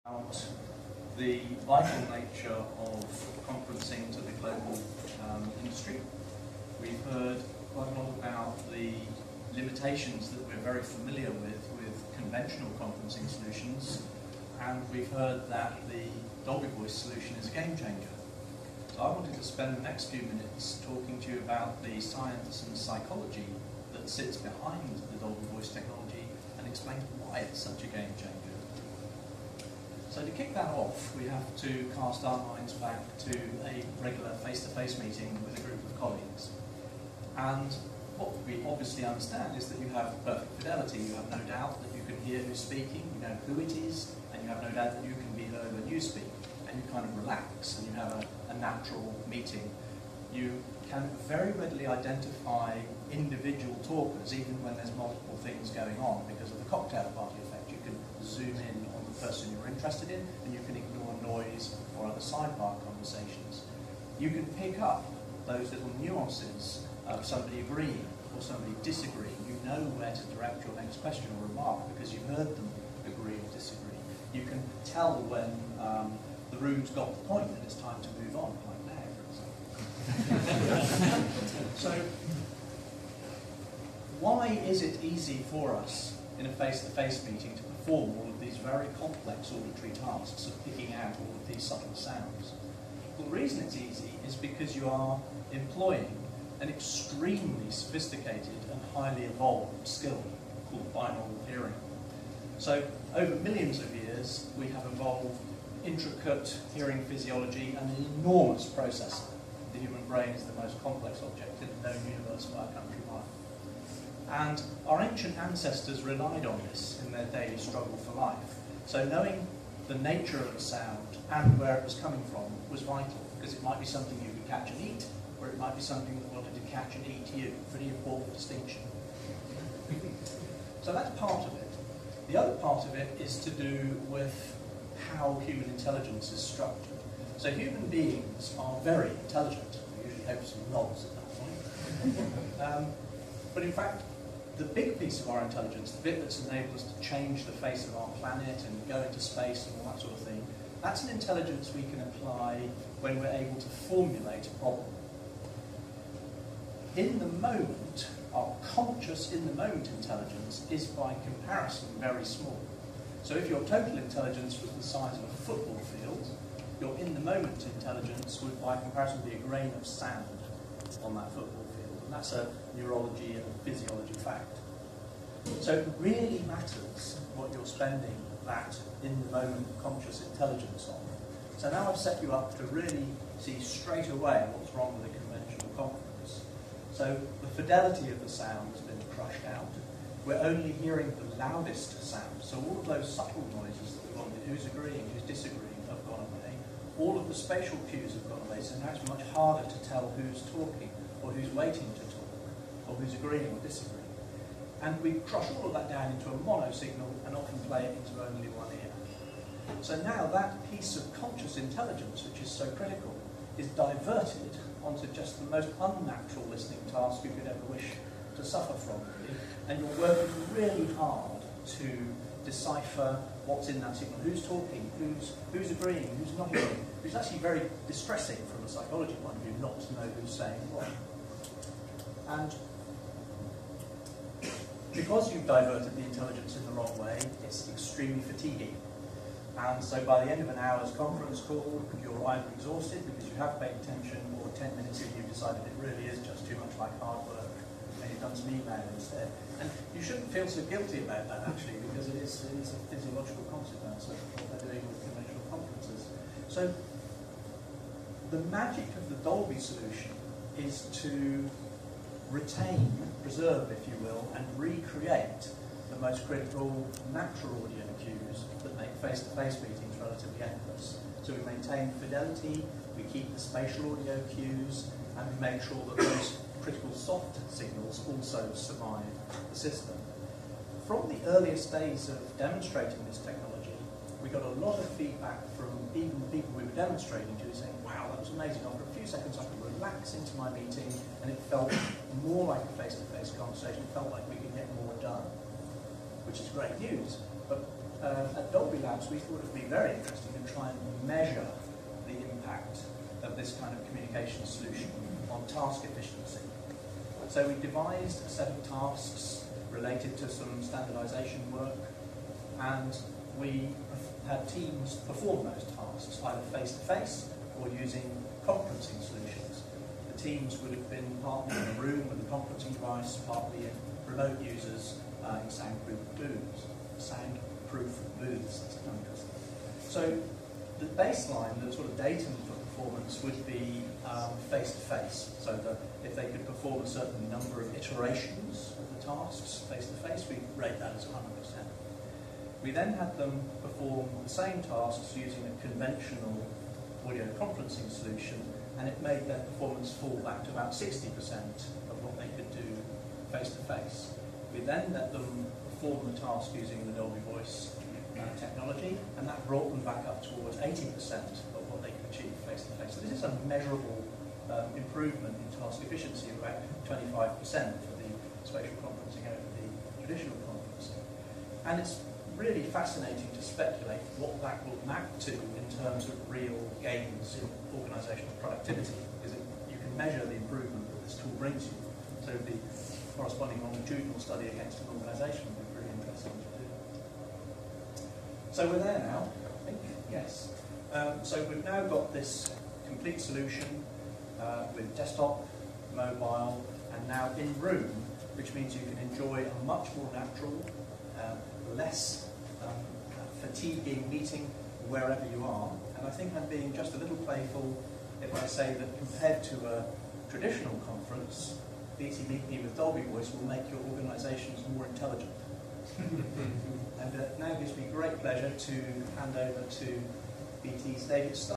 About the vital nature of conferencing to the global industry. We've heard quite a lot about the limitations that we're very familiar with conventional conferencing solutions, and we've heard that the Dolby Voice solution is a game changer. So I wanted to spend the next few minutes talking to you about the science and psychology that sits behind the Dolby Voice technology and explain why it's such a game changer. So to kick that off, we have to cast our minds back to a regular face-to-face meeting with a group of colleagues. And what we obviously understand is that you have perfect fidelity. You have no doubt that you can hear who's speaking, you know who it is, and you have no doubt that you can be heard when you speak. And you kind of relax, and you have a natural meeting. You can very readily identify individual talkers, even when there's multiple things going on, because of the cocktail party effect. You can zoom in on the person you're interested in, and you can ignore noise or other sidebar conversations. You can pick up those little nuances of somebody agreeing or somebody disagreeing. You know where to direct your next question or remark because you've heard them agree or disagree. You can tell when the room's got the point and it's time to move on, like now, for example. So, why is it easy for us in a face-to-face meeting to perform all of these very complex auditory tasks of picking out all of these subtle sounds? Well, the reason it's easy is because you are employing an extremely sophisticated and highly evolved skill called binaural hearing. So, over millions of years, we have evolved intricate hearing physiology and an enormous processor. The human brain is the most complex object in the known universe by a country mile. And our ancient ancestors relied on this in their daily struggle for life. So knowing the nature of a sound and where it was coming from was vital, because it might be something you could catch and eat, or it might be something that wanted to catch and eat you. Pretty important distinction. So that's part of it. The other part of it is to do with how human intelligence is structured. So human beings are very intelligent. We usually hope some nods at that point. But in fact, the big piece of our intelligence, the bit that's enabled us to change the face of our planet and go into space and all that sort of thing, that's an intelligence we can apply when we're able to formulate a problem. In the moment, our conscious in-the-moment intelligence is by comparison very small. So if your total intelligence was the size of a football field, your in-the-moment intelligence would by comparison be a grain of sand on that football field. And that's a neurology and physiology fact. So it really matters what you're spending that in-the-moment conscious intelligence on. So now I've set you up to really see straight away what's wrong with a conventional conference. So the fidelity of the sound has been crushed out. We're only hearing the loudest sound. So all of those subtle noises that we wanted, who's agreeing, who's disagreeing, have gone away. All of the spatial cues have gone away, so now it's much harder to tell who's talking, or who's waiting to talk, or who's agreeing or disagreeing. And we crush all of that down into a mono signal and often play it into only one ear. So now that piece of conscious intelligence, which is so critical, is diverted onto just the most unnatural listening task you could ever wish to suffer from, really. And you're working really hard to decipher what's in that signal, who's talking, who's agreeing, who's not agreeing. It's actually very distressing from a psychology point of view not to know who's saying what. And because you've diverted the intelligence in the wrong way, it's extremely fatiguing. And so by the end of an hour's conference call, you're either exhausted because you have paid attention, or 10 minutes in you've decided it really is just too much like hard work, and you've done some email instead. And you shouldn't feel so guilty about that, actually, because it is a physiological consequence of what they're doing with conventional conferences. So the magic of the Dolby solution is to retain, preserve, if you will, and recreate the most critical natural audio cues that make face-to-face meetings relatively effortless. So we maintain fidelity, we keep the spatial audio cues, and we make sure that those critical soft signals also survive the system. From the earliest days of demonstrating this technology, we got a lot of feedback from even people we were demonstrating to saying, wow, that was amazing. After a few seconds I could relax into my meeting and it felt more like a face-to-face conversation. It felt like we could get more done. which is great news. But at Dolby Labs, we thought it would be very interesting to try and measure the impact of this kind of communication solution on task efficiency. So we devised a set of tasks related to some standardization work, and we had teams perform those tasks, either face-to-face or using conferencing solutions. The teams would have been partly in a room with a conferencing device, partly in remote users in soundproof booths. That's interesting. So the baseline, the sort of datum for performance would be face-to-face. So that if they could perform a certain number of iterations of the tasks face-to-face, we rate that as 100%. We then had them perform the same tasks using a conventional audio conferencing solution, and it made their performance fall back to about 60% of what they could do face-to-face. We then let them perform the task using the Dolby Voice technology, and that brought them back up towards 80% of what they could achieve face-to-face. So this is a measurable improvement in task efficiency of about 25% for the spatial conferencing over the traditional conferencing. And it's really fascinating to speculate what that will map to in terms of real gains in organisational productivity, because you can measure the improvement that this tool brings you. So the corresponding longitudinal study against an organisation would be pretty interesting to do. So we're there now, I think, yes. So we've now got this complete solution with desktop, mobile, and now in room, which means you can enjoy a much more natural, less fatiguing meeting wherever you are. And I think I'm being just a little playful if I say that compared to a traditional conference, BT Meet Me with Dolby Voice will make your organisations more intelligent. And it now gives me great pleasure to hand over to BT's David Starr.